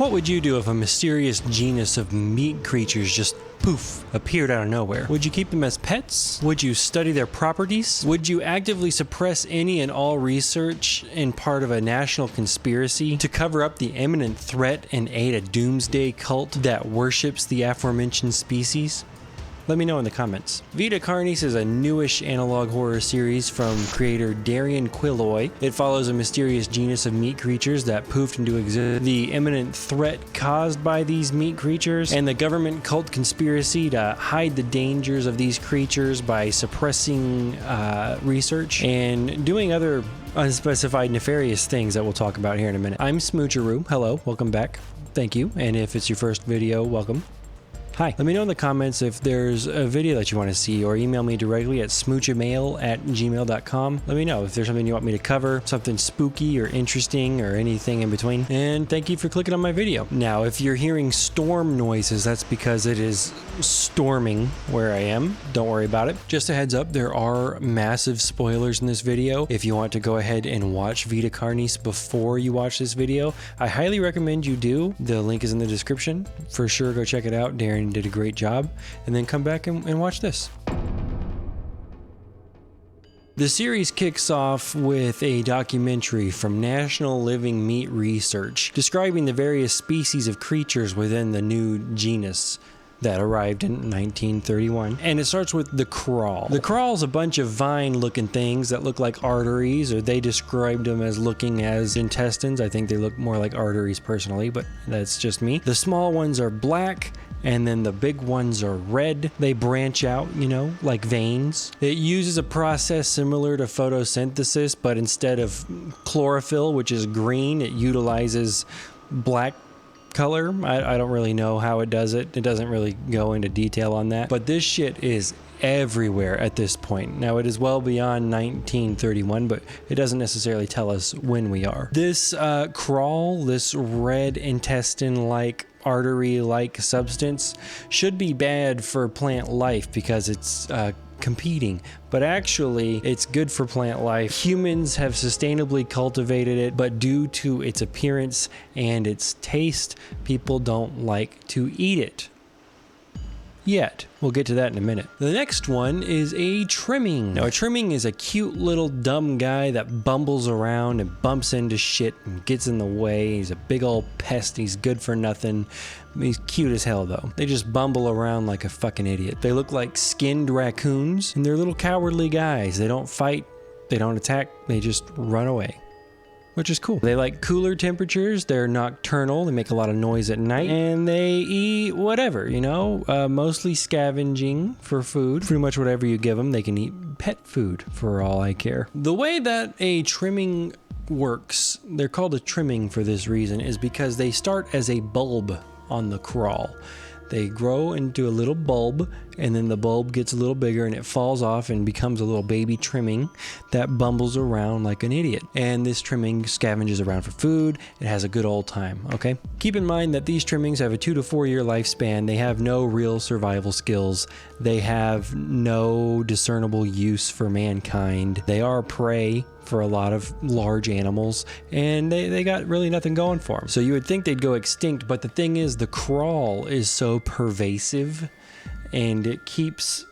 What would you do if a mysterious genus of meat creatures just poof appeared out of nowhere? Would you keep them as pets? Would you study their properties? Would you actively suppress any and all research in part of a national conspiracy to cover up the imminent threat and aid a doomsday cult that worships the aforementioned species? Let me know in the comments. Vita Carnis is a newish analog horror series from creator Darian Quilloy. It follows a mysterious genus of meat creatures that poofed into existence, the imminent threat caused by these meat creatures, and the government cult conspiracy to hide the dangers of these creatures by suppressing research and doing other unspecified nefarious things that we'll talk about here in a minute. I'm Smoocheroo. Hello, welcome back. Thank you. And if it's your first video, welcome. Hi. Let me know in the comments if there's a video that you want to see, or email me directly at smoochemail@gmail.com. Let me know if there's something you want me to cover, something spooky or interesting or anything in between. And thank you for clicking on my video. Now, if you're hearing storm noises, that's because it is storming where I am. Don't worry about it. Just a heads up, there are massive spoilers in this video. If you want to go ahead and watch Vita Carnis before you watch this video, I highly recommend you do. The link is in the description. For sure, go check it out. Darren did a great job, and then come back and watch this. The series kicks off with a documentary from National Living Meat Research describing the various species of creatures within the new genus that arrived in 1931. And it starts with the crawl. The crawl is a bunch of vine-looking things that look like arteries, or they described them as looking as intestines. I think they look more like arteries personally, but that's just me. The small ones are black, and then the big ones are red. They branch out, you know, like veins. It uses a process similar to photosynthesis, but instead of chlorophyll, which is green, it utilizes black color. I don't really know how it does it. It doesn't really go into detail on that. But this shit is everywhere at this point. Now, it is well beyond 1931, but it doesn't necessarily tell us when we are. This crawl, this red intestine-like artery-like substance should be bad for plant life because it's competing, but actually it's good for plant life. Humans have sustainably cultivated it, but due to its appearance and its taste, people don't like to eat it. Yet. We'll get to that in a minute. The next one is a trimming. Now, a trimming is a cute little dumb guy that bumbles around and bumps into shit and gets in the way. He's a big old pest. He's good for nothing. He's cute as hell, though. They just bumble around like a fucking idiot. They look like skinned raccoons, and they're little cowardly guys. They don't fight. They don't attack. They just run away, which is cool. They like cooler temperatures, they're nocturnal, they make a lot of noise at night, and they eat whatever, you know, mostly scavenging for food. Pretty much whatever you give them, they can eat pet food for all I care. The way that a trimming works, they're called a trimming for this reason, is because they start as a bulb on the crawl. They grow into a little bulb, and then the bulb gets a little bigger and it falls off and becomes a little baby trimming that bumbles around like an idiot. And this trimming scavenges around for food. It has a good old time, okay? Keep in mind that these trimmings have a 2 to 4 year lifespan. They have no real survival skills. They have no discernible use for mankind. They are prey for a lot of large animals, and they got really nothing going for them. So you would think they'd go extinct, but the thing is, the crawl is so pervasive, and it keeps...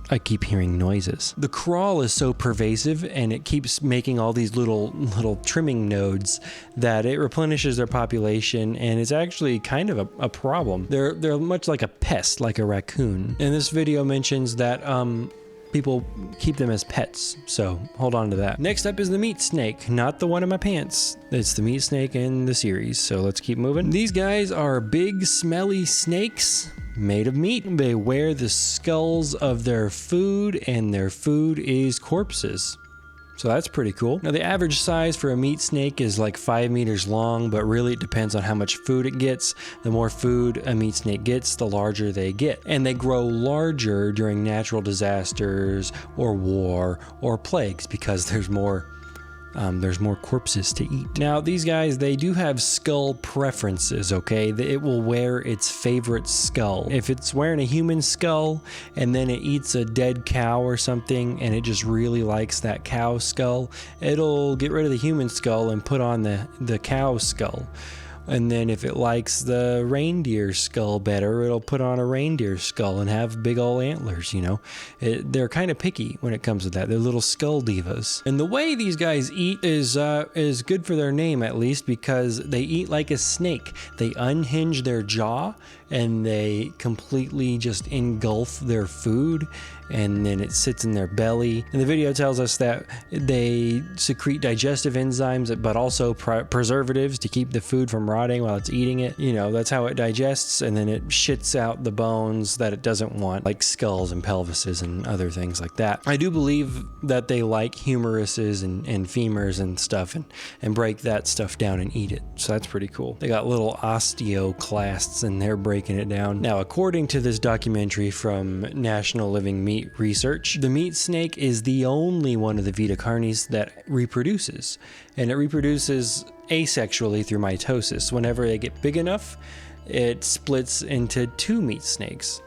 I keep hearing noises. The crawl is so pervasive, and it keeps making all these little trimming nodes that it replenishes their population, and it's actually kind of a problem. They're much like a pest, like a raccoon. And this video mentions that people keep them as pets, so hold on to that. Next up is the meat snake, not the one in my pants. It's the meat snake in the series, so let's keep moving. These guys are big, smelly snakes made of meat. They wear the skulls of their food, and their food is corpses. So that's pretty cool. Now, the average size for a meat snake is like 5 meters long, but really it depends on how much food it gets. The more food a meat snake gets, the larger they get. And they grow larger during natural disasters or war or plagues because there's more there's more corpses to eat. Now, these guys, they do have skull preferences, okay? It will wear its favorite skull. If it's wearing a human skull and then it eats a dead cow or something and it just really likes that cow skull, it'll get rid of the human skull and put on the cow skull. And then if it likes the reindeer skull better, it'll put on a reindeer skull and have big old antlers, you know. They're kind of picky when it comes to that. They're little skull divas. And the way these guys eat is good for their name, at least, because they eat like a snake. They unhinge their jaw and they completely just engulf their food, and then it sits in their belly. And the video tells us that they secrete digestive enzymes, but also preservatives to keep the food from rotting while it's eating it. You know, that's how it digests, and then it shits out the bones that it doesn't want, like skulls and pelvises and other things like that. I do believe that they like humeruses and femurs and stuff, and break that stuff down and eat it. So that's pretty cool. They got little osteoclasts and they're breaking it down. Now, according to this documentary from National Living Meat Research, the meat snake is the only one of the Vita Carnis that reproduces, and it reproduces asexually through mitosis. Whenever they get big enough, it splits into 2 meat snakes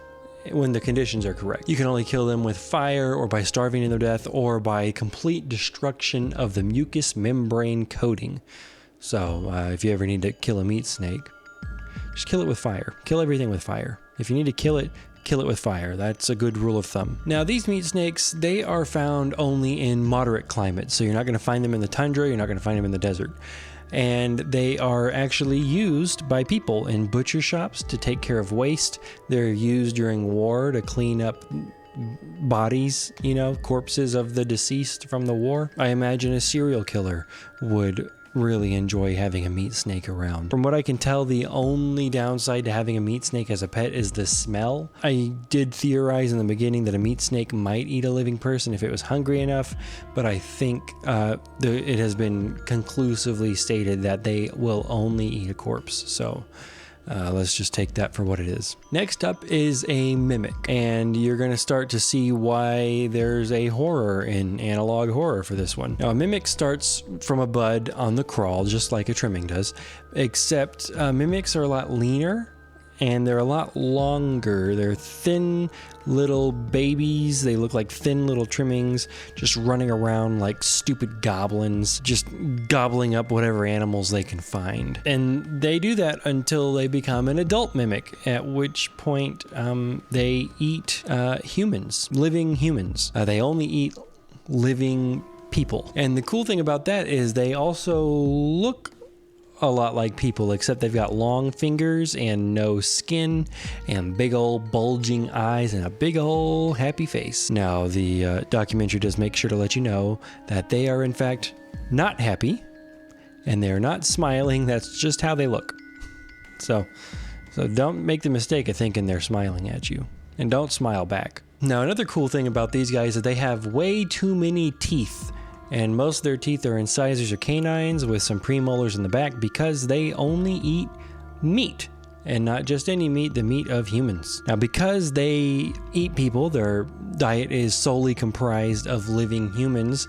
when the conditions are correct. You can only kill them with fire, or by starving them to death, or by complete destruction of the mucous membrane coating. So if you ever need to kill a meat snake, just kill it with fire. Kill everything with fire. If you need to kill it with fire. That's a good rule of thumb. Now, these meat snakes, they are found only in moderate climates. So you're not going to find them in the tundra. You're not going to find them in the desert. And they are actually used by people in butcher shops to take care of waste. They're used during war to clean up bodies, you know, corpses of the deceased from the war. I imagine a serial killer would really enjoy having a meat snake around. From what I can tell, the only downside to having a meat snake as a pet is the smell. I did theorize in the beginning that a meat snake might eat a living person if it was hungry enough, but I think it has been conclusively stated that they will only eat a corpse. So let's just take that for what it is. Next up is a mimic, and you're going to start to see why there's a horror in analog horror for this one. Now, a mimic starts from a bud on the crawl, just like a trimming does, except mimics are a lot leaner and they're a lot longer. They're thin little babies. They look like thin little trimmings, just running around like stupid goblins, just gobbling up whatever animals they can find. And they do that until they become an adult mimic, at which point they eat humans, living humans. They only eat living people. And the cool thing about that is they also look a lot like people, except they've got long fingers and no skin and big old bulging eyes and a big old happy face. Now, the documentary does make sure to let you know that they are in fact not happy and they're not smiling. That's just how they look. So don't make the mistake of thinking they're smiling at you, and don't smile back. Now, another cool thing about these guys is they have way too many teeth. And most of their teeth are incisors or canines with some premolars in the back, because they only eat meat, and not just any meat, the meat of humans. Now, because they eat people, their diet is solely comprised of living humans,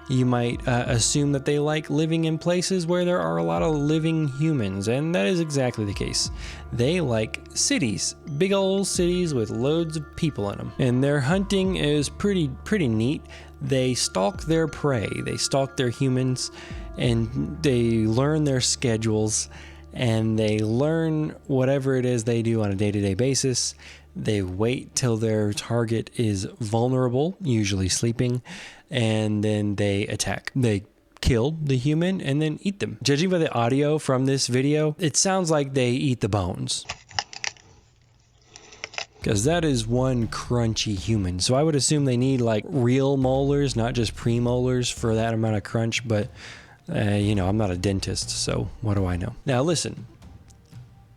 you might assume that they like living in places where there are a lot of living humans, and that is exactly the case. They like cities, big old cities with loads of people in them. And their hunting is pretty neat. They stalk their prey, they stalk their humans, and they learn their schedules, and they learn whatever it is they do on a day-to-day basis. They wait till their target is vulnerable, usually sleeping, and then they attack. They kill the human and then eat them. Judging by the audio from this video, it sounds like they eat the bones, because that is one crunchy human. So I would assume they need like real molars, not just premolars, for that amount of crunch. But you know, I'm not a dentist, so what do I know? Now listen,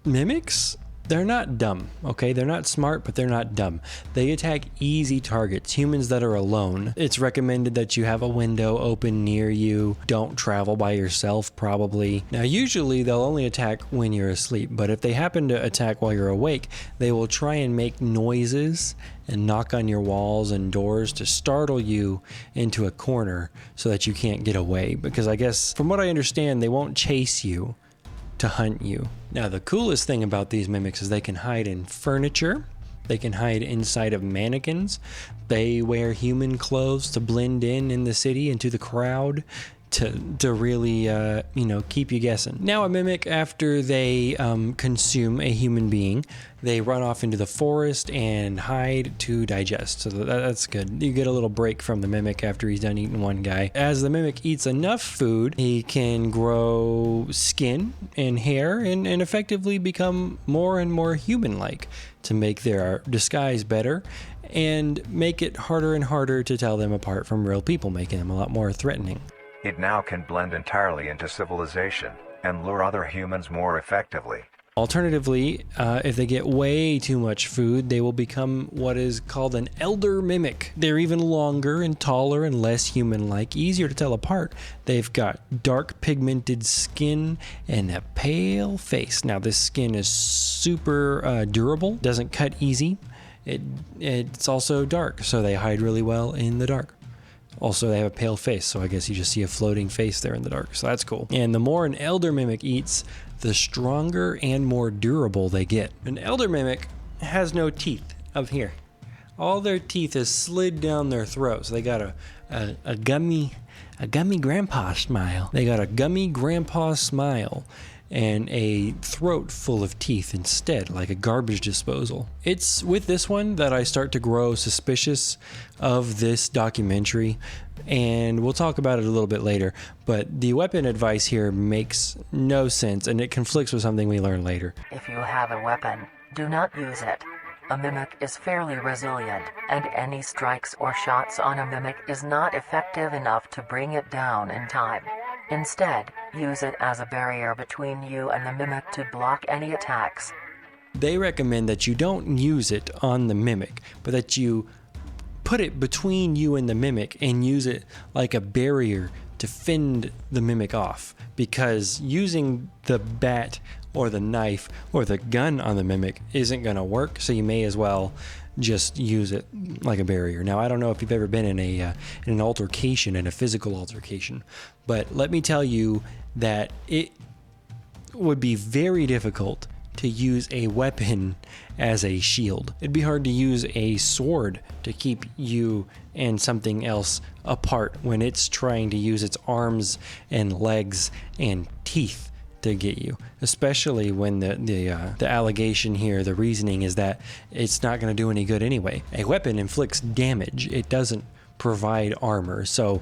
mimics They're not dumb, okay? They're not smart, but they're not dumb. They attack easy targets, humans that are alone. It's recommended that you have a window open near you. Don't travel by yourself, probably. Now, usually they'll only attack when you're asleep, but if they happen to attack while you're awake, they will try and make noises and knock on your walls and doors to startle you into a corner so that you can't get away. Because I guess, from what I understand, they won't chase you to hunt you. Now, the coolest thing about these mimics is they can hide in furniture. They can hide inside of mannequins. They wear human clothes to blend in the city, into the crowd, to really, keep you guessing. Now, a mimic, after they consume a human being, they run off into the forest and hide to digest. So that's good. You get a little break from the mimic after he's done eating one guy. As the mimic eats enough food, he can grow skin and hair and effectively become more and more human-like to make their disguise better and make it harder and harder to tell them apart from real people, making them a lot more threatening. It now can blend entirely into civilization and lure other humans more effectively. Alternatively, if they get way too much food, they will become what is called an elder mimic. They're even longer and taller and less human-like, easier to tell apart. They've got dark pigmented skin and a pale face. Now, this skin is super durable, doesn't cut easy. It's also dark, so they hide really well in the dark. Also, they have a pale face, so I guess you just see a floating face there in the dark, so that's cool. And the more an elder mimic eats, the stronger and more durable they get. An elder mimic has no teeth up here. All their teeth is slid down their throat, so they got a gummy grandpa smile. They got a gummy grandpa smile and a throat full of teeth instead, like a garbage disposal. It's with this one that I start to grow suspicious of this documentary, and we'll talk about it a little bit later, but the weapon advice here makes no sense, and it conflicts with something we learn later. If you have a weapon, do not use it. A mimic is fairly resilient, and any strikes or shots on a mimic is not effective enough to bring it down in time. Instead, use it as a barrier between you and the mimic to block any attacks. They recommend that you don't use it on the mimic, but that you put it between you and the mimic and use it like a barrier to fend the mimic off, because using the bat or the knife or the gun on the mimic isn't going to work, so you may as well just use it like a barrier. Now, I don't know if you've ever been in an altercation, in a physical altercation, but let me tell you that it would be very difficult to use a weapon as a shield. It'd be hard to use a sword to keep you and something else apart when it's trying to use its arms and legs and teeth to get you, especially when the allegation here, the reasoning is that it's not going to do any good anyway. A weapon inflicts damage. It doesn't provide armor. So,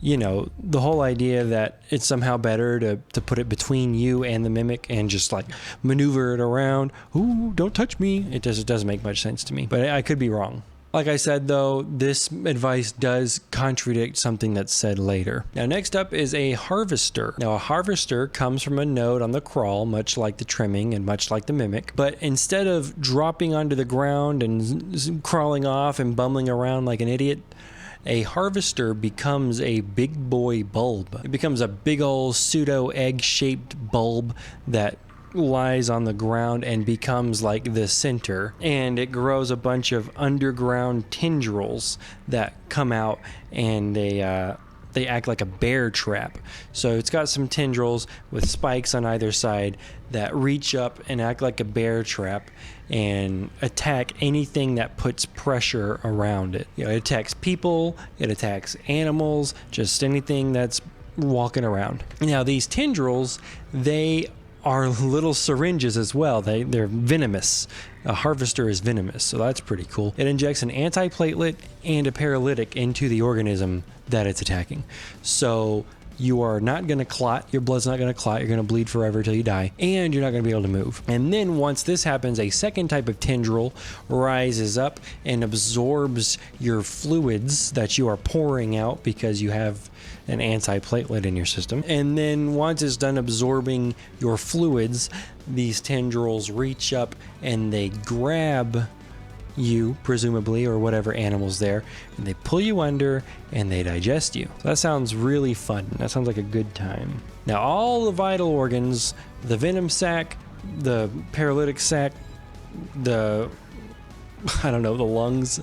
the whole idea that it's somehow better to put it between you and the mimic and just like maneuver it around, ooh, don't touch me, it doesn't make much sense to me, but I could be wrong. Like I said, though, this advice does contradict something that's said later. Now, next up is a harvester. Now, a harvester comes from a node on the crawl, much like the trimming and much like the mimic. But instead of dropping onto the ground and crawling off and bumbling around like an idiot, a harvester becomes a big boy bulb. It becomes a big old pseudo egg-shaped bulb that lies on the ground and becomes like the center, and it grows a bunch of underground tendrils that come out, and they act like a bear trap. So it's got some tendrils with spikes on either side that reach up and act like a bear trap and attack anything that puts pressure around it. It attacks people, it attacks animals, just anything that's walking around. Now, these tendrils, they are little syringes as well. They're venomous. A harvester is venomous, so that's pretty cool. It injects an antiplatelet and a paralytic into the organism that it's attacking. So you are not going to clot. Your blood's not going to clot. You're going to bleed forever till you die, and you're not going to be able to move. And then once this happens, a second type of tendril rises up and absorbs your fluids that you are pouring out because you have an antiplatelet in your system. And then once it's done absorbing your fluids, these tendrils reach up and they grab you, presumably, or whatever animal's there, and they pull you under and they digest you. So that sounds really fun. That sounds like a good time. Now, all the vital organs, the venom sac, the paralytic sac, the lungs,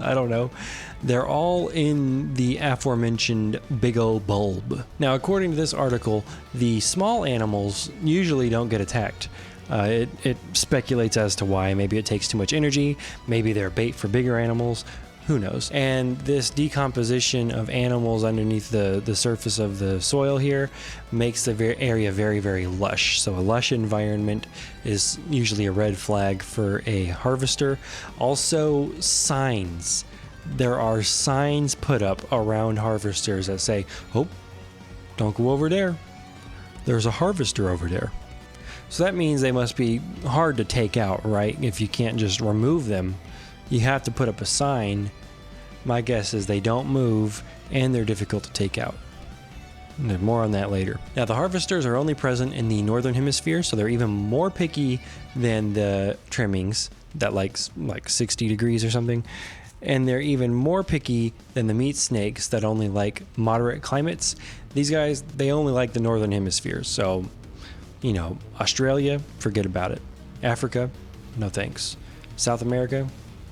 they're all in the aforementioned big old bulb. Now, according to this article, the small animals usually don't get attacked. It speculates as to why. Maybe it takes too much energy. Maybe they're bait for bigger animals. Who knows? And this decomposition of animals underneath the surface of the soil here makes the area very, very lush. So a lush environment is usually a red flag for a harvester. Also, signs. There are signs put up around harvesters that say, oh, don't go over there. There's a harvester over there. So that means they must be hard to take out, right? If you can't just remove them, you have to put up a sign. My guess is they don't move and they're difficult to take out. And more on that later. Now, the harvesters are only present in the northern hemisphere, so they're even more picky than the trimmings that like 60 degrees or something. And they're even more picky than the meat snakes that only like moderate climates. These guys, they only like the northern hemisphere. So, Australia, forget about it. Africa, no thanks. South America,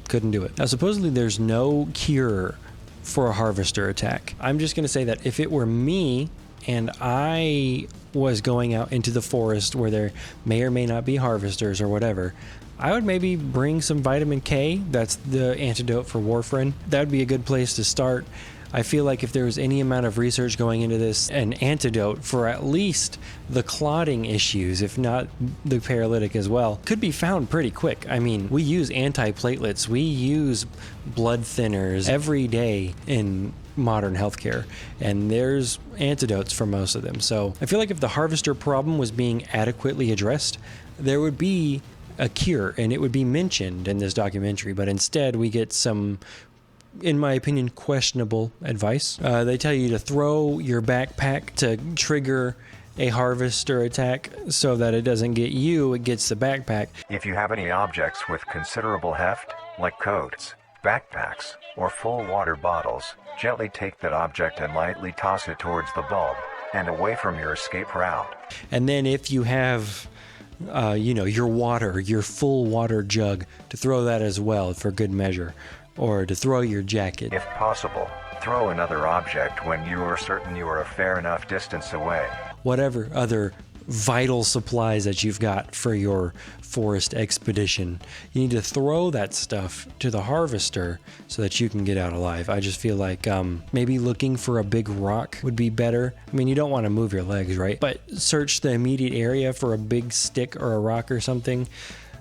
couldn't do it. Now, supposedly there's no cure for a harvester attack. I'm just going to say that if it were me and I was going out into the forest where there may or may not be harvesters or whatever, I would maybe bring some vitamin K. That's the antidote for warfarin. That would be a good place to start. I feel like if there was any amount of research going into this, an antidote for at least the clotting issues, if not the paralytic as well, could be found pretty quick. I mean, we use antiplatelets, we use blood thinners every day in modern healthcare, and there's antidotes for most of them. So I feel like if the harvester problem was being adequately addressed, there would be a cure, and it would be mentioned in this documentary, but instead we get some, in my opinion, questionable advice. They tell you to throw your backpack to trigger a harvester attack so that it doesn't get you, it gets the backpack. If you have any objects with considerable heft, like coats, backpacks, or full water bottles, gently take that object and lightly toss it towards the bulb and away from your escape route. And then if you have your water, your full water jug, to throw that as well for good measure. Or to throw your jacket. If possible, throw another object when you are certain you are a fair enough distance away. Whatever other vital supplies that you've got for your forest expedition, you need to throw that stuff to the harvester so that you can get out alive. I just feel like maybe looking for a big rock would be better. I mean, you don't want to move your legs, right? But search the immediate area for a big stick or a rock or something.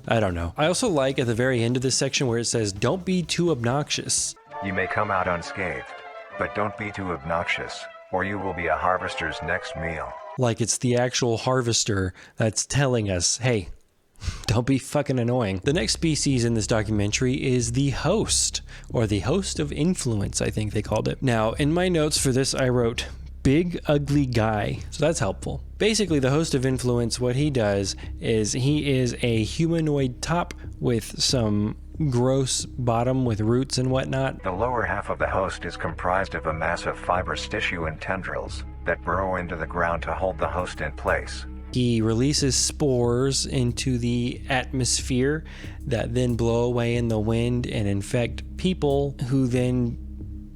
I don't know. I also like at the very end of this section where it says, don't be too obnoxious. You may come out unscathed, but don't be too obnoxious, or you will be a harvester's next meal. Like it's the actual harvester that's telling us, hey, don't be fucking annoying. The next species in this documentary is the host, or the host of influence, I think they called it. Now, in my notes for this, I wrote, big ugly guy. So that's helpful. Basically, the host of influence, what he does is he is a humanoid top with some gross bottom with roots and whatnot. The lower half of the host is comprised of a mass of fibrous tissue and tendrils that burrow into the ground to hold the host in place. He releases spores into the atmosphere that then blow away in the wind and infect people who then,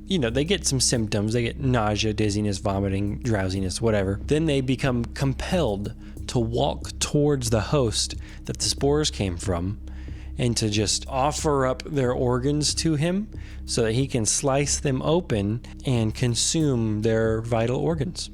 they get some symptoms. They get nausea, dizziness, vomiting, drowsiness, whatever. Then they become compelled to walk towards the host that the spores came from and to just offer up their organs to him so that he can slice them open and consume their vital organs.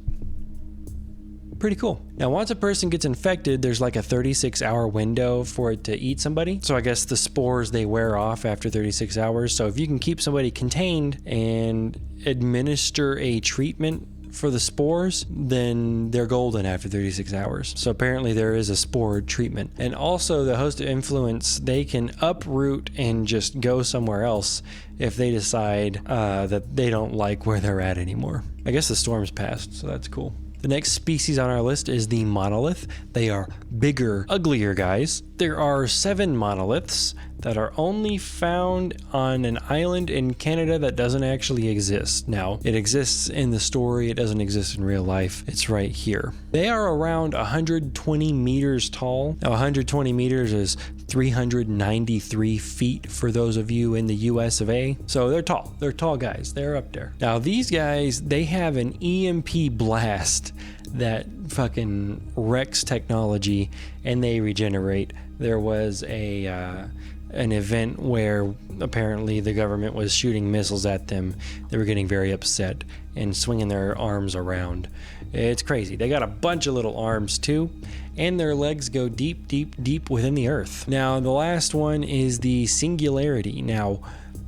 Pretty cool. Now, once a person gets infected, there's like a 36-hour window for it to eat somebody. So I guess the spores, they wear off after 36 hours. So if you can keep somebody contained and administer a treatment for the spores, then they're golden after 36 hours. So apparently there is a spore treatment. And also the host of influence, they can uproot and just go somewhere else if they decide that they don't like where they're at anymore. I guess the storm's passed, so that's cool. The next species on our list is the monolith. They are bigger, uglier guys. There are 7 monoliths that are only found on an island in Canada that doesn't actually exist. Now, it exists in the story, it doesn't exist in real life. It's right here. They are around 120 meters tall. Now, 120 meters is 393 feet for those of you in the US of A. So they're tall. They're tall guys. They're up there. Now, these guys, they have an EMP blast that fucking wrecks technology, and they regenerate. There was an event where apparently the government was shooting missiles at them. They were getting very upset and swinging their arms around. It's crazy. They got a bunch of little arms too, and their legs go deep, deep, deep within the earth. Now, the last one is the Singularity. Now,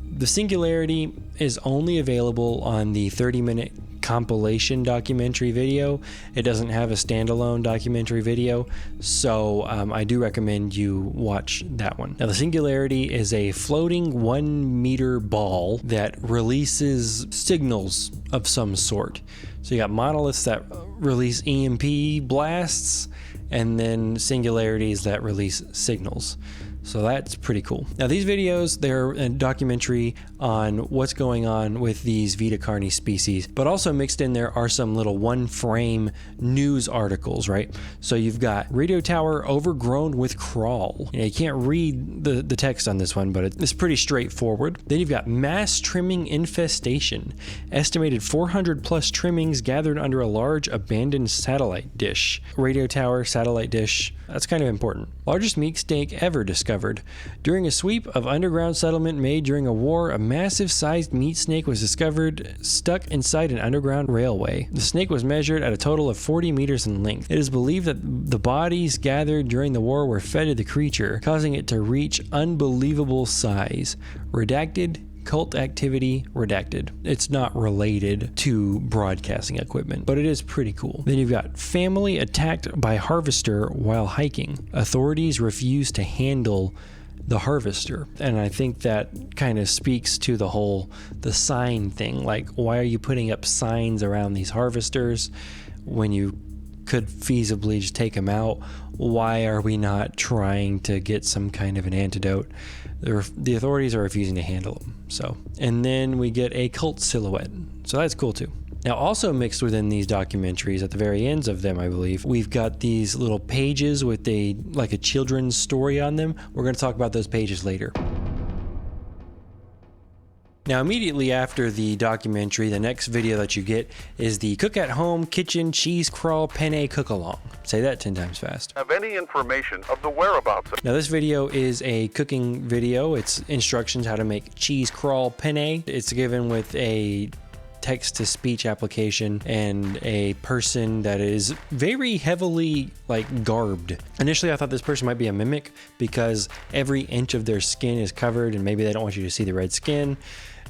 the Singularity is only available on the 30-minute compilation documentary video. It doesn't have a standalone documentary video, so I do recommend you watch that one. Now, the Singularity is a floating 1 meter ball that releases signals of some sort. So you got monoliths that release EMP blasts, and then singularities that release signals. So that's pretty cool. Now, these videos, they're a documentary on what's going on with these Vita Carnis species, but also mixed in there are some little one-frame news articles, right? So you've got radio tower overgrown with crawl. You can't read the text on this one, but it's pretty straightforward. Then you've got mass trimming infestation. Estimated 400 plus trimmings gathered under a large abandoned satellite dish. Radio tower, satellite dish, that's kind of important. Largest meat snake ever discovered. During a sweep of underground settlement made during a war, a massive-sized meat snake was discovered stuck inside an underground railway. The snake was measured at a total of 40 meters in length. It is believed that the bodies gathered during the war were fed to the creature, causing it to reach unbelievable size. Redacted. Cult activity redacted. It's not related to broadcasting equipment, but it is pretty cool. Then you've got family attacked by harvester while hiking. Authorities refuse to handle the harvester. And I think that kind of speaks to the sign thing. Like, why are you putting up signs around these harvesters when you could feasibly just take them out? Why are we not trying to get some kind of an antidote? The authorities are refusing to handle them. So, and then we get a cult silhouette. So that's cool too. Now, also mixed within these documentaries, at the very ends of them, I believe, we've got these little pages with a children's story on them. We're going to talk about those pages later. Now, immediately after the documentary, the next video that you get is the Cook at Home Kitchen Cheese Crawl Penne Cook-Along. Say that 10 times fast. Have any information of the whereabouts? Now, this video is a cooking video. It's instructions how to make cheese crawl penne. It's given with a text-to-speech application and a person that is very heavily garbed. Initially, I thought this person might be a mimic because every inch of their skin is covered and maybe they don't want you to see the red skin.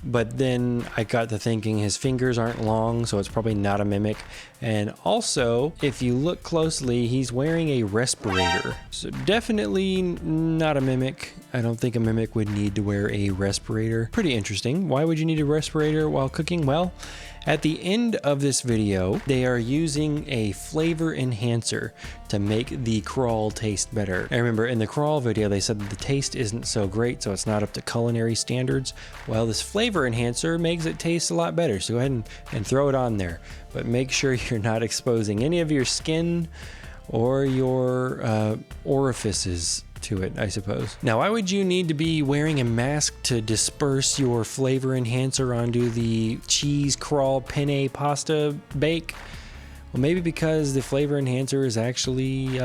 But then I got to thinking his fingers aren't long, so it's probably not a mimic. And also, if you look closely, he's wearing a respirator. So definitely not a mimic. I don't think a mimic would need to wear a respirator. Pretty interesting. Why would you need a respirator while cooking? Well, at the end of this video, they are using a flavor enhancer to make the crawl taste better. I remember in the crawl video, they said that the taste isn't so great, so it's not up to culinary standards. Well, this flavor enhancer makes it taste a lot better, so go ahead and throw it on there. But make sure you're not exposing any of your skin or your orifices to it, I suppose. Now, why would you need to be wearing a mask to disperse your flavor enhancer onto the cheese crawl penne pasta bake? Well, maybe because the flavor enhancer is actually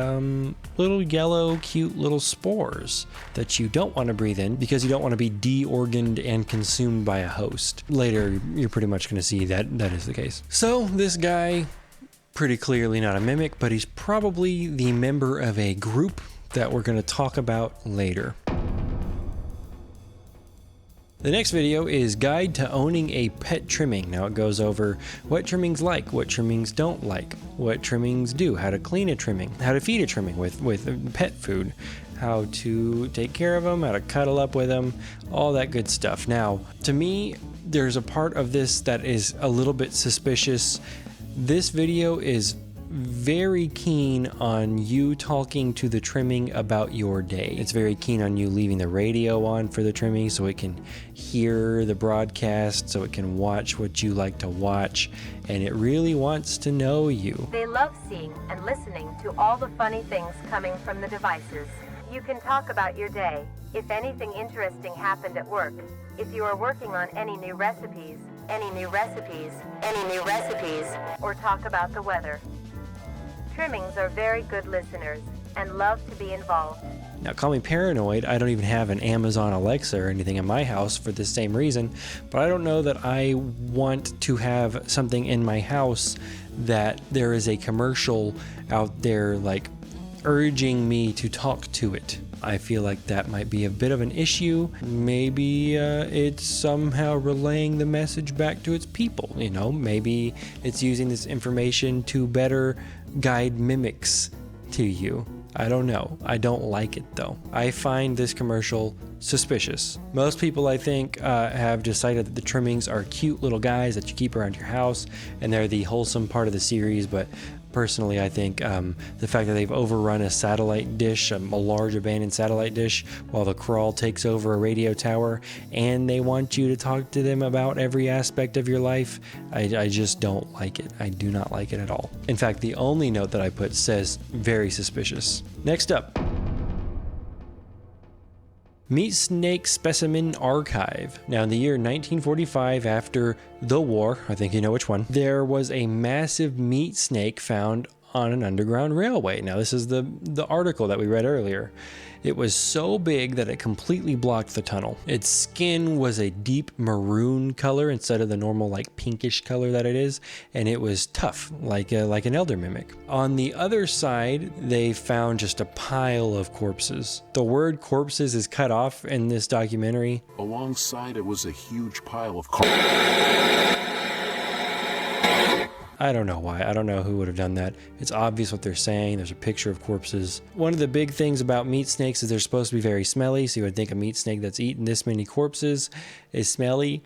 little yellow, cute little spores that you don't want to breathe in because you don't want to be de-organed and consumed by a host. Later, you're pretty much going to see that that is the case. So this guy, pretty clearly not a mimic, but he's probably the member of a group that we're going to talk about later. The next video is Guide to Owning a Pet Trimming. Now it goes over what trimmings like, what trimmings don't like, what trimmings do, how to clean a trimming, how to feed a trimming with pet food, how to take care of them, how to cuddle up with them, all that good stuff. Now, to me, there's a part of this that is a little bit suspicious. This video is very keen on you talking to the trimming about your day. It's very keen on you leaving the radio on for the trimming so it can hear the broadcast, so it can watch what you like to watch, and it really wants to know you. They love seeing and listening to all the funny things coming from the devices. You can talk about your day, if anything interesting happened at work, if you are working on any new recipes, or talk about the weather. Trimmings are very good listeners and love to be involved. Now, call me paranoid. I don't even have an Amazon Alexa or anything in my house for the same reason, but I don't know that I want to have something in my house that there is a commercial out there like urging me to talk to it. I feel like that might be a bit of an issue. Maybe it's somehow relaying the message back to its people. You know, maybe it's using this information to better guide mimics to you. I don't know. I don't like it though. I find this commercial suspicious. Most people, I think, have decided that the trimmings are cute little guys that you keep around your house and they're the wholesome part of the series, but personally, I think the fact that they've overrun a satellite dish, a large abandoned satellite dish, while the crawl takes over a radio tower, and they want you to talk to them about every aspect of your life, I just don't like it. I do not like it at all. In fact, the only note that I put says very suspicious. Next up, MeatSnakeSpecimen Archive. Now, in the year 1945, after the war, I think you know which one, there was a massive meat snake found on an underground railway. Now, this is the article that we read earlier. It was so big that it completely blocked the tunnel. Its skin was a deep maroon color instead of the normal like pinkish color that it is, and it was tough like an elder mimic. On the other side, they found just a pile of corpses. The word corpses is cut off in this documentary. Alongside it was a huge pile of I don't know why. I don't know who would have done that. It's obvious what they're saying. There's a picture of corpses. One of the big things about meat snakes is they're supposed to be very smelly, so you would think a meat snake that's eaten this many corpses is smelly,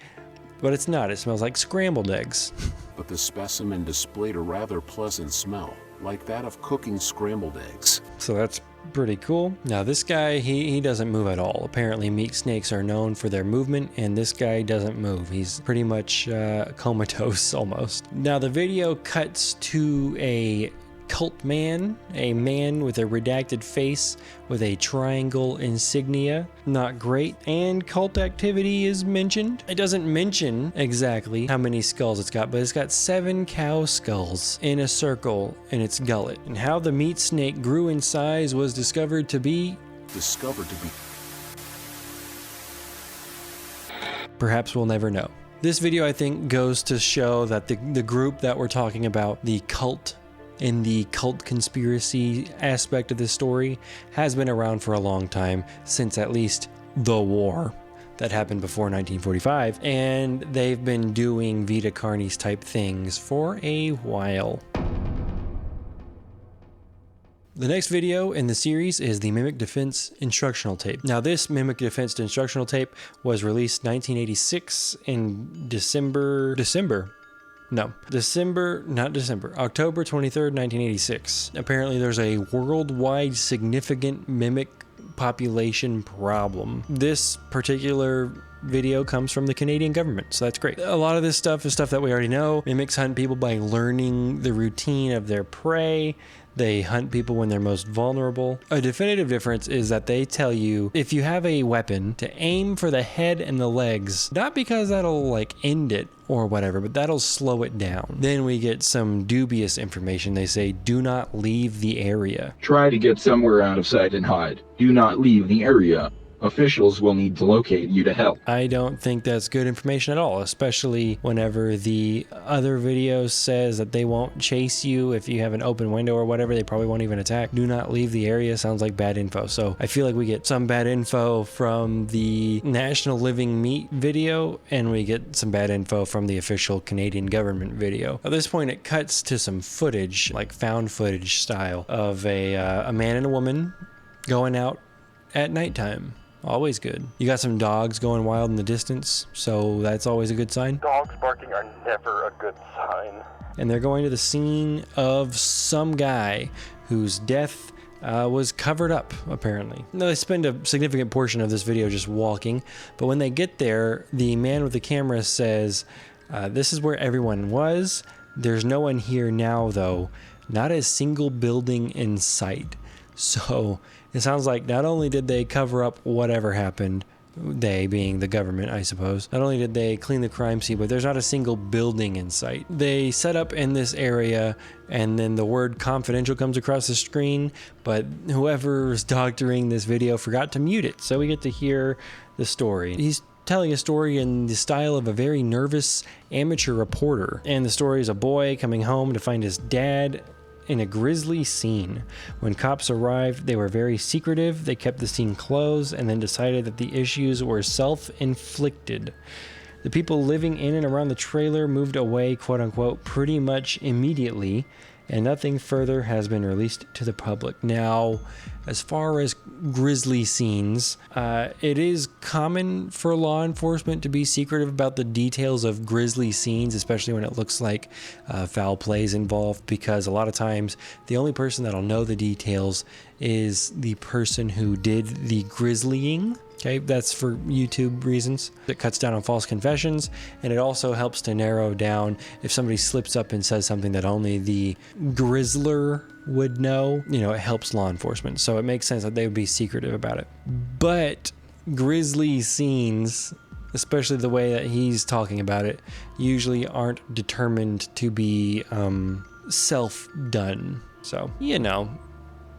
but it's not. It smells like scrambled eggs. But the specimen displayed a rather pleasant smell, like that of cooking scrambled eggs. So that's pretty cool. Now this guy, he doesn't move at all. Apparently meat snakes are known for their movement, and this guy doesn't move. He's pretty much comatose almost. Now the video cuts to a cult man, a man with a redacted face with a triangle insignia. Not great. And cult activity is mentioned. It doesn't mention exactly how many skulls it's got, but it's got 7 cow skulls in a circle in its gullet. And how the meat snake grew in size was discovered to be... Perhaps we'll never know. This video, I think, goes to show that the group that we're talking about, the cult, in the cult conspiracy aspect of this story, has been around for a long time, since at least the war that happened before 1945, and they've been doing Vita Carnis type things for a while. The next video in the series is the Mimic Defense instructional tape. Now this Mimic Defense instructional tape was released 1986 in October 23rd, 1986. Apparently there's a worldwide significant mimic population problem. This particular video comes from the Canadian government, so that's great. A lot of this stuff is stuff that we already know. Mimics hunt people by learning the routine of their prey. They hunt people when they're most vulnerable. A definitive difference is that they tell you if you have a weapon to aim for the head and the legs, not because that'll like end it or whatever, but that'll slow it down. Then we get some dubious information. They say, do not leave the area. Try to get somewhere out of sight and hide. Do not leave the area. Officials will need to locate you to help. I don't think that's good information at all, especially whenever the other video says that they won't chase you if you have an open window or whatever. They probably won't even attack. Do not leave the area sounds like bad info. So I feel like we get some bad info from the National Living Meat video, and we get some bad info from the official Canadian government video. At this point, it cuts to some footage, like found footage style, of a man and a woman going out at nighttime. Always good. You got some dogs going wild in the distance, so that's always a good sign. Dogs barking are never a good sign. And they're going to the scene of some guy whose death was covered up, apparently. Now, they spend a significant portion of this video just walking, but when they get there, the man with the camera says, this is where everyone was. There's no one here now, though. Not a single building in sight. So it sounds like not only did they cover up whatever happened, they being the government, I suppose, not only did they clean the crime scene, but there's not a single building in sight. They set up in this area, and then the word confidential comes across the screen, but whoever's doctoring this video forgot to mute it, so we get to hear the story. He's telling a story in the style of a very nervous amateur reporter, and the story is a boy coming home to find his dad in a grisly scene. When cops arrived, they were very secretive. They kept the scene closed and then decided that the issues were self-inflicted. The people living in and around the trailer moved away, quote unquote, pretty much immediately, and nothing further has been released to the public. Now, as far as grisly scenes, it is common for law enforcement to be secretive about the details of grisly scenes, especially when it looks like foul play is involved, because a lot of times the only person that'll know the details is the person who did the grislying. Okay, that's for YouTube reasons. It cuts down on false confessions, and it also helps to narrow down if somebody slips up and says something that only the grizzler would know. You know, it helps law enforcement. So it makes sense that they would be secretive about it. But grisly scenes, especially the way that he's talking about it, usually aren't determined to be self-done. So, you know,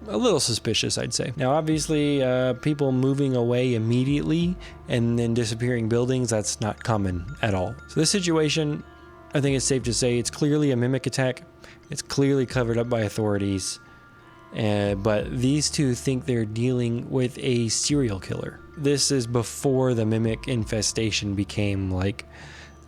a little suspicious, I'd say. Now, obviously, people moving away immediately and then disappearing buildings, that's not common at all. So this situation, I think it's safe to say it's clearly a mimic attack. It's clearly covered up by authorities. But these two think they're dealing with a serial killer. This is before the mimic infestation became like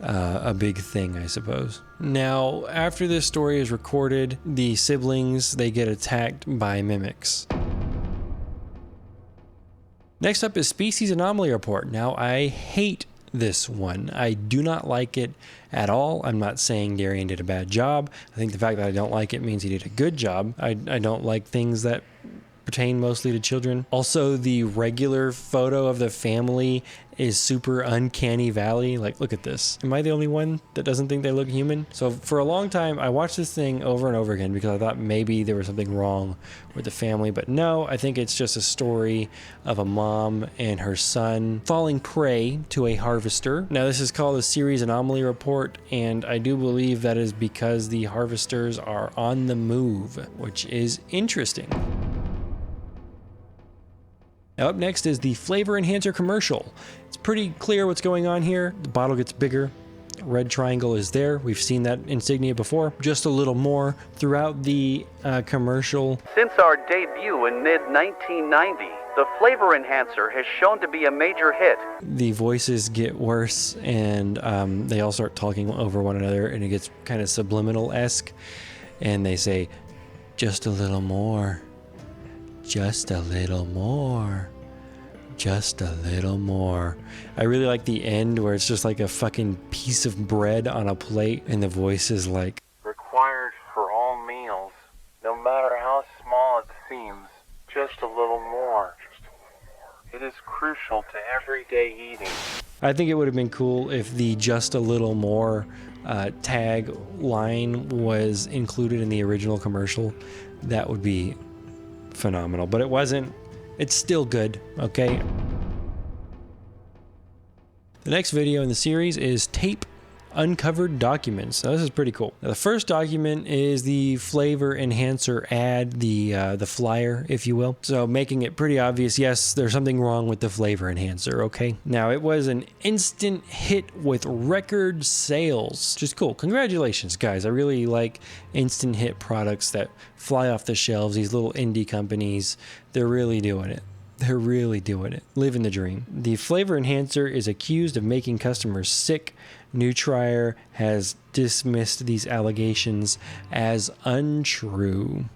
a big thing, I suppose. Now, after this story is recorded, the siblings, they get attacked by mimics. Next up is Species Anomaly Report. Now, I hate this one. I do not like it at all. I'm not saying Darian did a bad job. I think the fact that I don't like it means he did a good job. I don't like things that pertain mostly to children. Also, the regular photo of the family is super uncanny valley. Like, look at this. Am I the only one that doesn't think they look human? So for a long time, I watched this thing over and over again because I thought maybe there was something wrong with the family, but no, I think it's just a story of a mom and her son falling prey to a harvester. Now, this is called a series Anomaly Report, and I do believe that is because the harvesters are on the move, which is interesting. Now, up next is the flavor enhancer commercial. It's pretty clear what's going on here. The bottle gets bigger. Red triangle is there. We've seen that insignia before. Just a little more throughout the commercial. Since our debut in mid-1990, the flavor enhancer has shown to be a major hit. The voices get worse, and they all start talking over one another, and it gets kind of subliminal-esque. And they say, just a little more. Just a little more. Just a little more. I really like the end where it's just like a fucking piece of bread on a plate and the voice is like, required for all meals, no matter how small it seems, just a little more. It is crucial to everyday eating. I think it would have been cool if the just a little more tag line was included in the original commercial. That would be phenomenal, but it wasn't. It's still good, okay? The next video in the series is Tape Uncovered Documents. Now, this is pretty cool. Now, the first document is the flavor enhancer ad, the flyer, if you will. So making it pretty obvious, yes, there's something wrong with the flavor enhancer, okay? Now, it was an instant hit with record sales, which is cool. Congratulations, guys. I really like instant hit products that fly off the shelves. These little indie companies, they're really doing it. They're really doing it. Living the dream. The flavor enhancer is accused of making customers sick. New Trier has dismissed these allegations as untrue.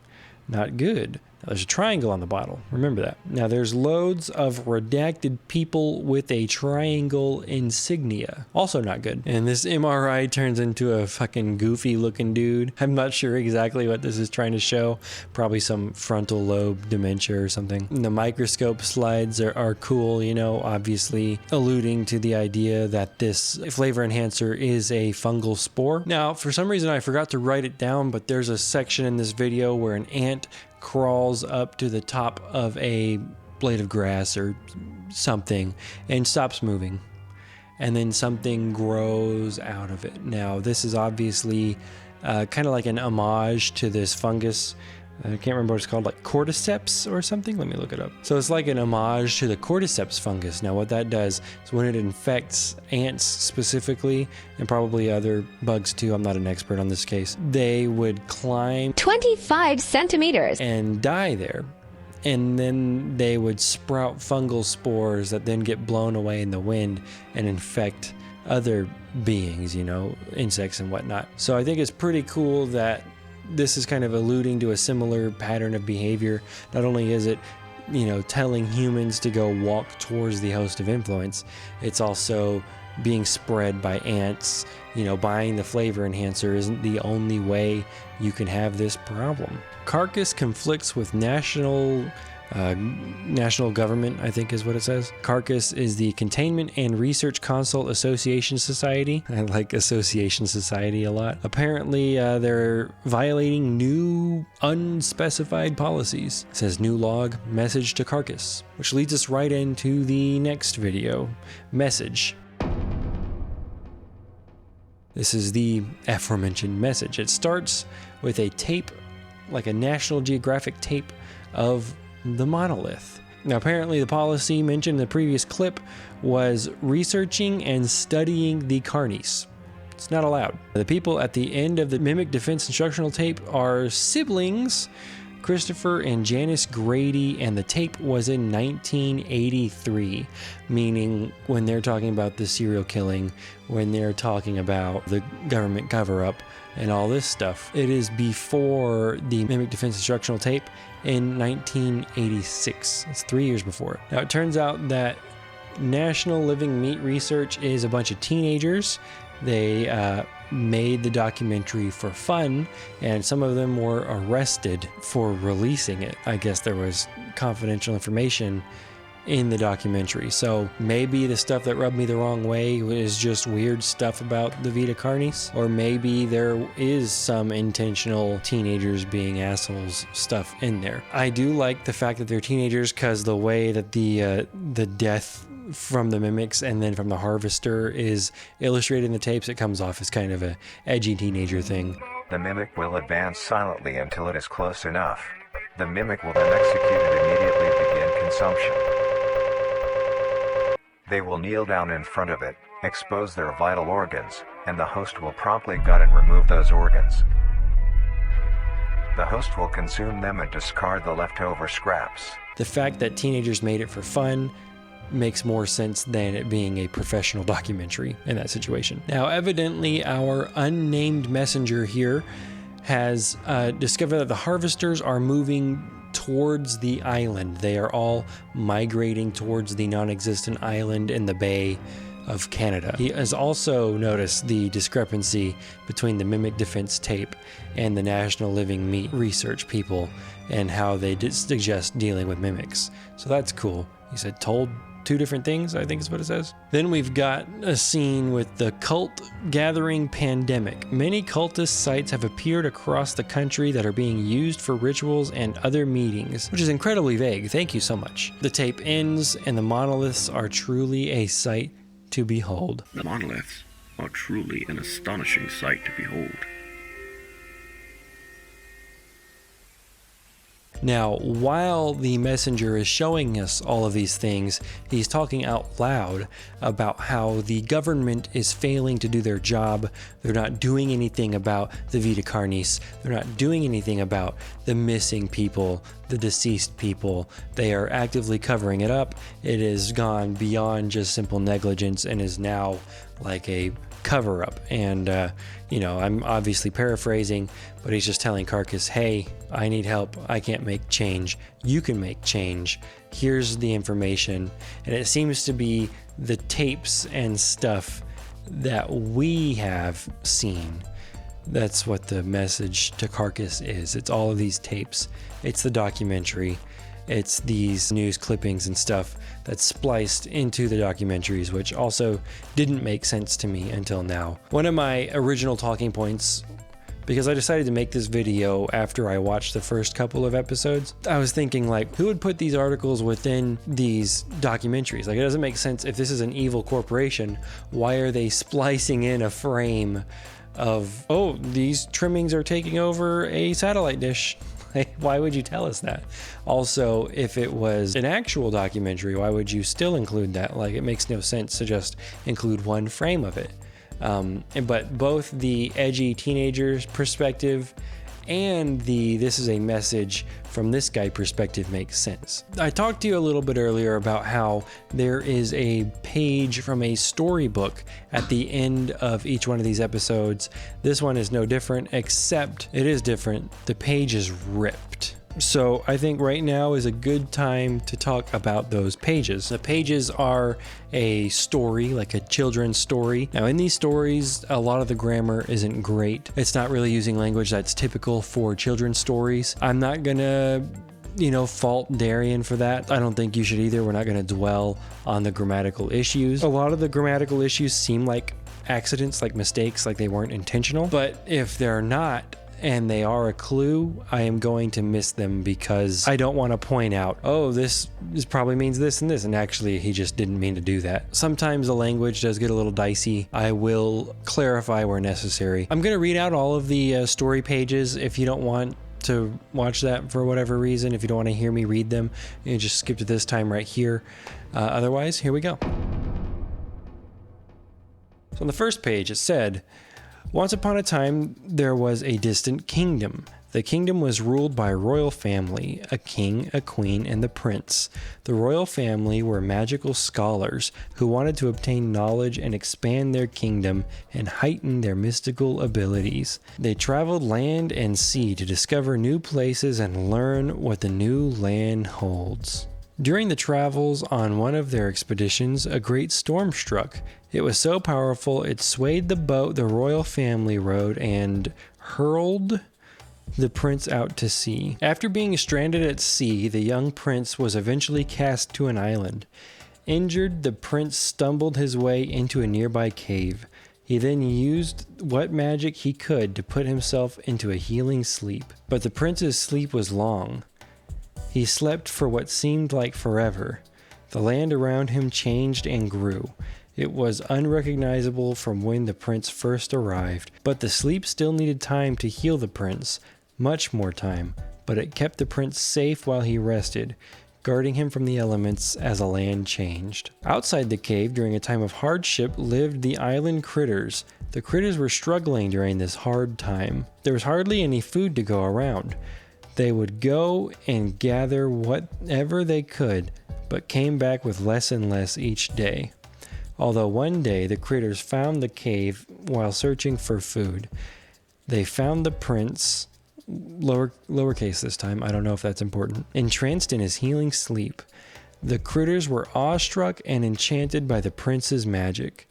Not good. Now, there's a triangle on the bottle. Remember that. Now, there's loads of redacted people with a triangle insignia. Also not good. And this MRI turns into a fucking goofy looking dude. I'm not sure exactly what this is trying to show. Probably some frontal lobe dementia or something. And the microscope slides are cool, you know, obviously alluding to the idea that this flavor enhancer is a fungal spore. Now, for some reason, I forgot to write it down, but there's a section in this video where an ant crawls up to the top of a blade of grass or something and stops moving, and then something grows out of it. Now, this is obviously kind of like an homage to this fungus. I can't remember what it's called, like cordyceps or something. Let me look it up. So it's like an homage to the cordyceps fungus. Now, what that does is when it infects ants specifically, and probably other bugs too, I'm not an expert on this case, they would climb 25 centimeters and die there. And then they would sprout fungal spores that then get blown away in the wind and infect other beings, you know, insects and whatnot. So I think it's pretty cool that this is kind of alluding to a similar pattern of behavior. Not only is it, you know, telling humans to go walk towards the host of influence, it's also being spread by ants. You know, buying the flavor enhancer isn't the only way you can have this problem. Carcass conflicts with national government, I think is what it says. Carcass is the Containment and Research Consult Association Society. I like Association Society a lot. Apparently, they're violating new unspecified policies. It says new log, message to Carcass, which leads us right into the next video. Message. This is the aforementioned message. It starts with a tape, like a National Geographic tape of the monolith. Now, apparently the policy mentioned in the previous clip was researching and studying the Carnis. It's not allowed. The people at the end of the Mimic Defense instructional tape are siblings, Christopher and Janice Grady, and the tape was in 1983, meaning when they're talking about the serial killing, when they're talking about the government cover-up and all this stuff, it is before the Mimic Defense instructional tape in 1986. It's 3 years before. Now, it turns out that National Living Meat Research is a bunch of teenagers. They made the documentary for fun, and some of them were arrested for releasing it. I guess there was confidential information in the documentary. So maybe the stuff that rubbed me the wrong way is just weird stuff about the Vita Carnis, or maybe there is some intentional teenagers being assholes stuff in there. I do like the fact that they're teenagers, because the way that the death from the mimics and then from the harvester is illustrated in the tapes, it comes off as kind of a edgy teenager thing. The mimic will advance silently until it is close enough. The mimic will then execute and immediately begin consumption. They will kneel down in front of it, expose their vital organs, and the host will promptly gut and remove those organs. The host will consume them and discard the leftover scraps. The fact that teenagers made it for fun makes more sense than it being a professional documentary in that situation. Now, evidently, our unnamed messenger here has discovered that the harvesters are moving towards the island. They are all migrating towards the non-existent island in the Bay of Canada. He has also noticed the discrepancy between the Mimic Defense tape and the National Living Meat Research people and how they suggest dealing with mimics. So that's cool. He said told two different things, I think is what it says. Then we've got a scene with the cult gathering pandemic. Many cultist sites have appeared across the country that are being used for rituals and other meetings, which is incredibly vague. Thank you so much. The tape ends and the monoliths are truly a sight to behold. The monoliths are truly an astonishing sight to behold. Now, while the messenger is showing us all of these things, he's talking out loud about how the government is failing to do their job. They're not doing anything about the Vita Carnis. They're not doing anything about the missing people, the deceased people. They are actively covering it up. It has gone beyond just simple negligence and is now like a cover up. And I'm obviously paraphrasing, but he's just telling Carcass, hey, I need help. I can't make change. You can make change. Here's the information. And it seems to be the tapes and stuff that we have seen. That's what the message to Carcass is. It's all of these tapes. It's the documentary. It's these news clippings and stuff that's spliced into the documentaries, which also didn't make sense to me until now. One of my original talking points, because I decided to make this video after I watched the first couple of episodes, I was thinking, like, who would put these articles within these documentaries? Like, it doesn't make sense. If this is an evil corporation, why are they splicing in a frame of, oh, these trimmings are taking over a satellite dish? Why would you tell us that? Also, if it was an actual documentary, why would you still include that? Like, it makes no sense to just include one frame of it. But both the edgy teenager's perspective and this is a message from this guy perspective makes sense. I talked to you a little bit earlier about how there is a page from a storybook at the end of each one of these episodes. This one is no different, except it is different. The page is ripped. So I think right now is a good time to talk about those pages. The pages are a story, like a children's story. Now in these stories, a lot of the grammar isn't great. It's not really using language that's typical for children's stories. I'm not gonna fault Darian for that. I don't think you should either. We're not gonna dwell on the grammatical issues. A lot of the grammatical issues seem like accidents, like mistakes, like they weren't intentional. But if they're not, and they are a clue, I am going to miss them because I don't want to point out, oh, this probably means this and this, and actually he just didn't mean to do that. Sometimes the language does get a little dicey. I will clarify where necessary. I'm going to read out all of the story pages. If you don't want to watch that for whatever reason, if you don't want to hear me read them, you just skip to this time right here. Otherwise, here we go. So on the first page it said, once upon a time, there was a distant kingdom. The kingdom was ruled by a royal family, a king, a queen, and the prince. The royal family were magical scholars who wanted to obtain knowledge and expand their kingdom and heighten their mystical abilities. They traveled land and sea to discover new places and learn what the new land holds. During the travels on one of their expeditions, a great storm struck. It was so powerful it swayed the boat the royal family rowed and hurled the prince out to sea. After being stranded at sea, the young prince was eventually cast to an island. Injured, the prince stumbled his way into a nearby cave. He then used what magic he could to put himself into a healing sleep. But the prince's sleep was long. He slept for what seemed like forever. The land around him changed and grew. It was unrecognizable from when the prince first arrived, but the sleep still needed time to heal the prince, much more time, but it kept the prince safe while he rested, guarding him from the elements as the land changed. Outside the cave, during a time of hardship, lived the island critters. The critters were struggling during this hard time. There was hardly any food to go around. They would go and gather whatever they could, but came back with less and less each day. Although one day the critters found the cave while searching for food. They found the prince, lowercase this time, I don't know if that's important, entranced in his healing sleep. The critters were awestruck and enchanted by the prince's magic.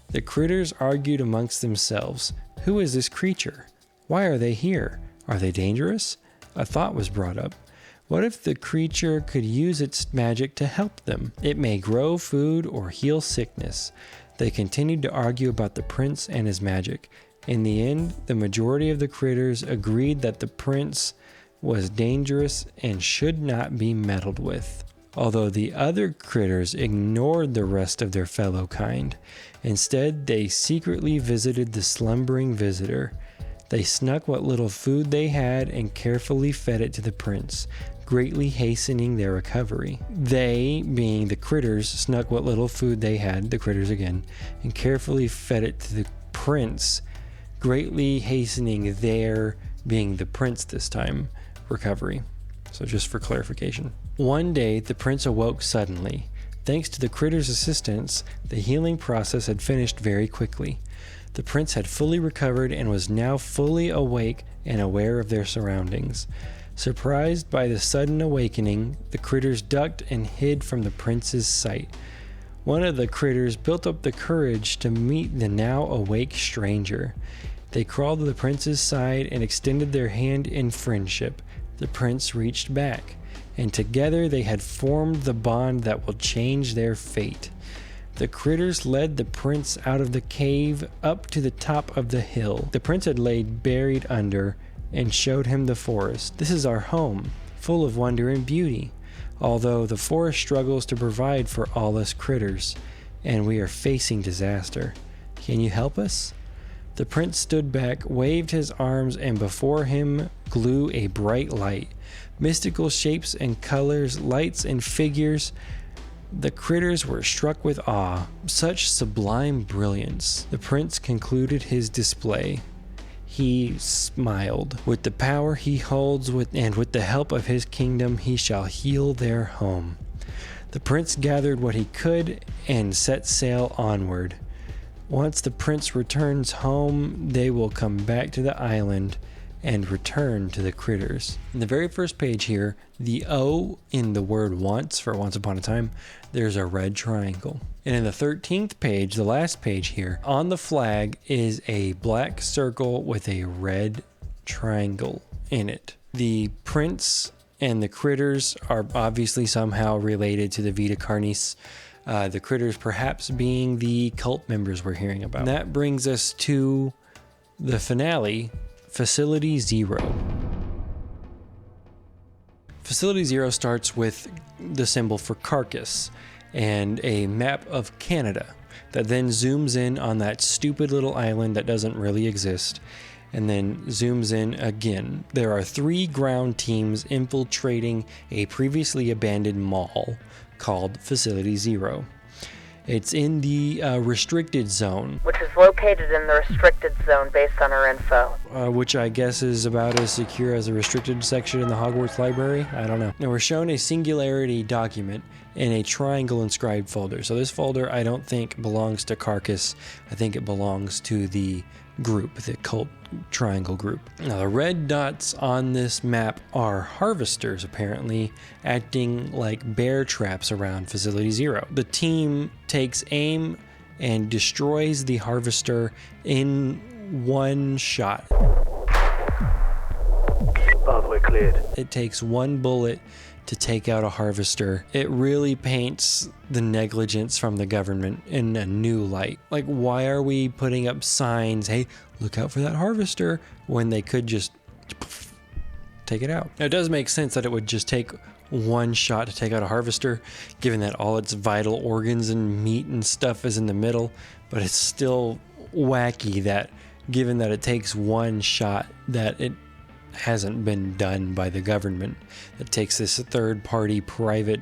The critters argued amongst themselves, who is this creature? Why are they here? Are they dangerous? A thought was brought up. What if the creature could use its magic to help them? It may grow food or heal sickness. They continued to argue about the prince and his magic. In the end, the majority of the critters agreed that the prince was dangerous and should not be meddled with. although the other critters ignored the rest of their fellow kind. Instead, they secretly visited the slumbering visitor. They snuck what little food they had and carefully fed it to the prince, greatly hastening their recovery. They, being the critters, snuck what little food they had, the critters again, and carefully fed it to the prince, greatly hastening their, being the prince this time, recovery. So just for clarification. One day, the prince awoke suddenly. Thanks to the critters' assistance, the healing process had finished very quickly. The prince had fully recovered and was now fully awake and aware of their surroundings. Surprised by the sudden awakening, the critters ducked and hid from the prince's sight. One of the critters built up the courage to meet the now awake stranger. They crawled to the prince's side and extended their hand in friendship. The prince reached back, and together they had formed the bond that will change their fate. The critters led the prince out of the cave up to the top of the hill the prince had laid buried under, and showed him the forest. This is our home, full of wonder and beauty, although the forest struggles to provide for all us critters, and we are facing disaster. Can you help us? The prince stood back, waved his arms, and before him grew a bright light. Mystical shapes and colors, lights and figures. The critters were struck with awe. Such sublime brilliance. The prince concluded his display. He smiled. With the power he holds and with the help of his kingdom, he shall heal their home. The prince gathered what he could and set sail onward. Once the prince returns home, they will come back to the island and return to the critters. In the very first page here, the O in the word once, for once upon a time, there's a red triangle. And in the 13th page, the last page here, on the flag is a black circle with a red triangle in it. The prince and the critters are obviously somehow related to the Vita Carnis. The critters perhaps being the cult members we're hearing about. And that brings us to the finale, Facility Zero. Facility Zero starts with the symbol for carcass and a map of Canada that then zooms in on that stupid little island that doesn't really exist and then zooms in again. There are 3 ground teams infiltrating a previously abandoned mall called Facility Zero. It's in the restricted zone, which is located in the restricted zone based on our info. Which I guess is about as secure as the restricted section in the Hogwarts library. I don't know. Now we're shown a singularity document in a triangle inscribed folder. So this folder I don't think belongs to Carcass. I think it belongs to the group, the cult triangle group. Now the red dots on this map are harvesters, apparently acting like bear traps around Facility Zero. The team takes aim and destroys the harvester in one shot. Pathway cleared. It takes one bullet to take out a harvester. It really paints the negligence from the government in a new light. Like, why are we putting up signs, hey, look out for that harvester, when they could just take it out? Now, it does make sense that it would just take one shot to take out a harvester, given that all its vital organs and meat and stuff is in the middle, but it's still wacky that, given that it takes one shot, that it hasn't been done by the government. It takes this third-party private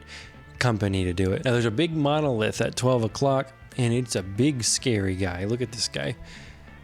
company to do it. Now, there's a big monolith at 12 o'clock, and it's a big, scary guy. Look at this guy.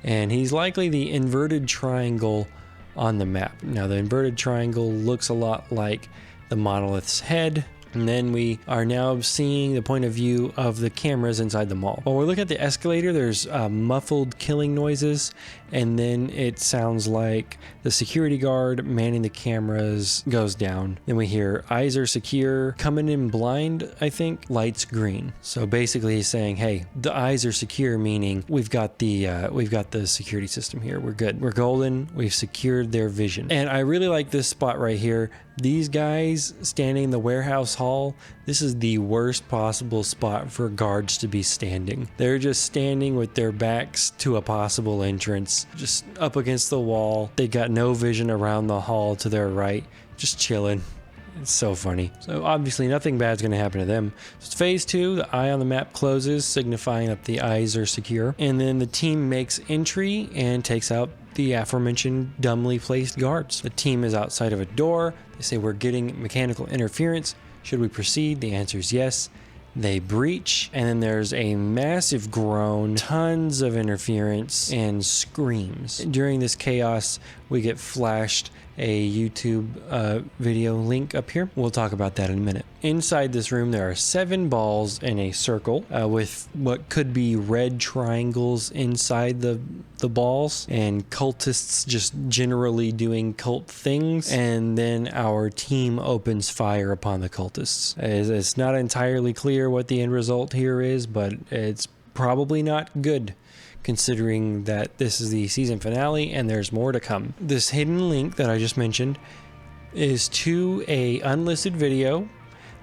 And he's likely the inverted triangle on the map. Now, the inverted triangle looks a lot like the monolith's head. And then we are now seeing the point of view of the cameras inside the mall. While we're looking at the escalator, there's muffled killing noises, and then it sounds like the security guard manning the cameras goes down. Then we hear eyes are secure, coming in blind, I think, lights green. So basically he's saying, hey, the eyes are secure, meaning we've got the security system here. We're good. We're golden. We've secured their vision. And I really like this spot right here. These guys standing in the warehouse hall, this is the worst possible spot for guards to be standing. They're just standing with their backs to a possible entrance, just up against the wall. They got no vision around the hall to their right, just chilling. It's so funny. So obviously nothing bad's going to happen to them. So it's phase 2. The eye on the map closes, signifying that the eyes are secure. And then the team makes entry and takes out the aforementioned dumbly placed guards. The team is outside of a door. They say, we're getting mechanical interference. Should we proceed? The answer is yes. They breach, and then there's a massive groan, tons of interference, and screams. During this chaos, we get flashed a YouTube video link up here. We'll talk about that in a minute. Inside this room, there are 7 balls in a circle with what could be red triangles inside the balls, and cultists just generally doing cult things. And then our team opens fire upon the cultists. It's not entirely clear what the end result here is, but it's probably not good, considering that this is the season finale and there's more to come. This hidden link that I just mentioned is to a unlisted video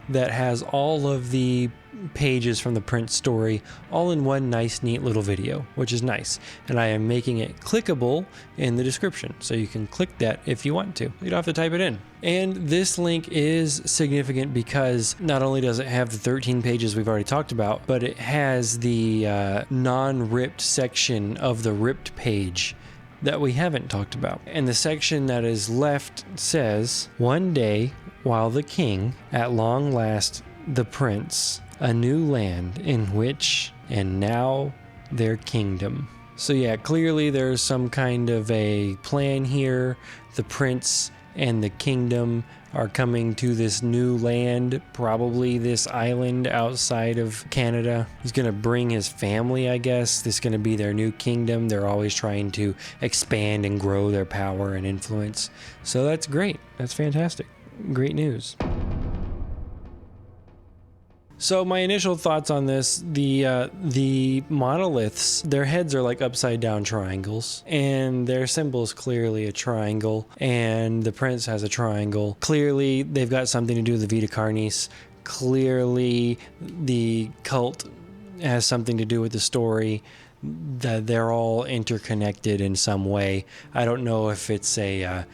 that has all of the pages from the Prince story all in one nice, neat little video, which is nice. And I am making it clickable in the description, so you can click that if you want to. You don't have to type it in. And this link is significant because not only does it have the 13 pages we've already talked about, but it has the non-ripped section of the ripped page that we haven't talked about. And the section that is left says, one day, while the king, at long last the prince, a new land in which, and now their kingdom. So yeah, clearly there's some kind of a plan here. The prince and the kingdom are coming to this new land, probably this island outside of Canada. He's gonna bring his family, I guess. This is gonna be their new kingdom. They're always trying to expand and grow their power and influence. So that's great. That's fantastic. Great news. So my initial thoughts on this, the monoliths, their heads are like upside down triangles, and their symbol is clearly a triangle, and the prince has a triangle. Clearly they've got something to do with the Vita Carnis. Clearly the cult has something to do with the story. That they're all interconnected in some way. I don't know if it's a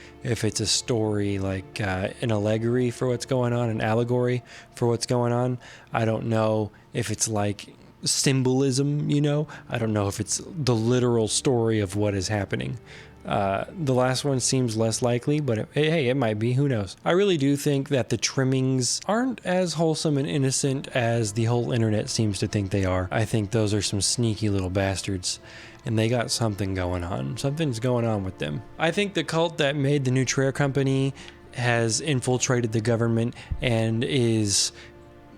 story like an allegory for what's going on, an allegory for what's going on. I don't know if it's like symbolism, you know. I don't know if it's the literal story of what is happening. The last one seems less likely, but hey, it might be. Who knows? I really do think that the trimmings aren't as wholesome and innocent as the whole internet seems to think they are. I think those are some sneaky little bastards, and they got something going on. Something's going on with them. I think the cult that made the Nutraire company has infiltrated the government and is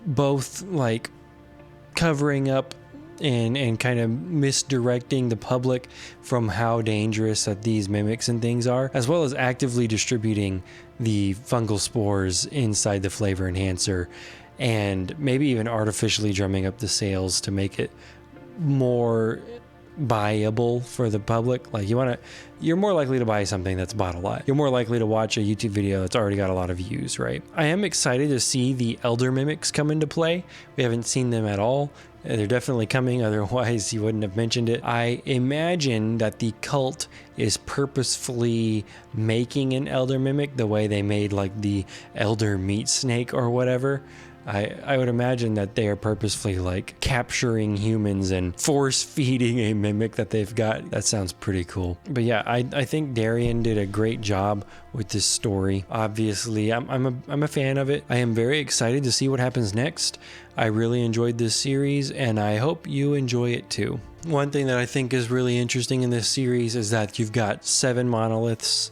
both like covering up and kind of misdirecting the public from how dangerous that these mimics and things are, as well as actively distributing the fungal spores inside the flavor enhancer, and maybe even artificially drumming up the sales to make it more buyable for the public. Like you're more likely to buy something that's bought a lot. You're more likely to watch a YouTube video that's already got a lot of views, right? I am excited to see the elder mimics come into play. We haven't seen them at all. They're definitely coming, otherwise you wouldn't have mentioned it. I imagine that the cult is purposefully making an elder mimic the way they made like the elder meat snake or whatever. I would imagine that they are purposefully like capturing humans and force feeding a mimic that they've got. That sounds pretty cool. But yeah, I think Darian did a great job with this story. Obviously, I'm a fan of it. I am very excited to see what happens next. I really enjoyed this series, and I hope you enjoy it too. One thing that I think is really interesting in this series is that you've got 7 monoliths,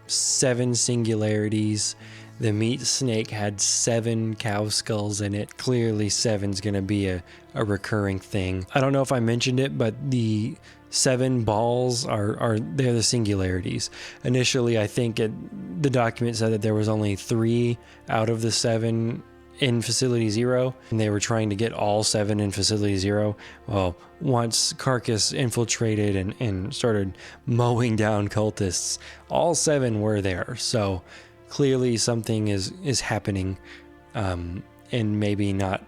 7 singularities. The meat snake had 7 cow skulls in it. Clearly 7's gonna be a recurring thing. I don't know if I mentioned it, but the 7 balls they're the singularities. Initially, I think the document said that there was only 3 out of the 7 in Facility 0, and they were trying to get all 7 in Facility 0. Well, once Carcass infiltrated and started mowing down cultists, all 7 were there. So clearly something is happening, and maybe not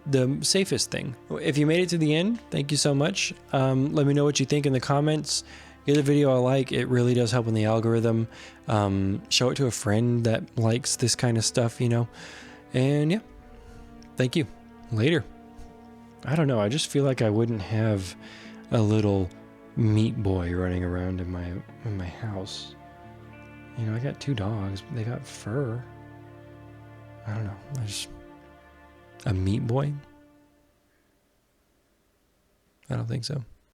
the safest thing. If you made it to the end, thank you so much. Let me know what you think in the comments. Give the video a like. It really does help in the algorithm. Show it to a friend that likes this kind of stuff, you know. And yeah, thank you. Later. I don't know. I just feel like I wouldn't have a little meat boy running around in my house. You know, I got 2 dogs. They got fur. I don't know. A meat boy? I don't think so.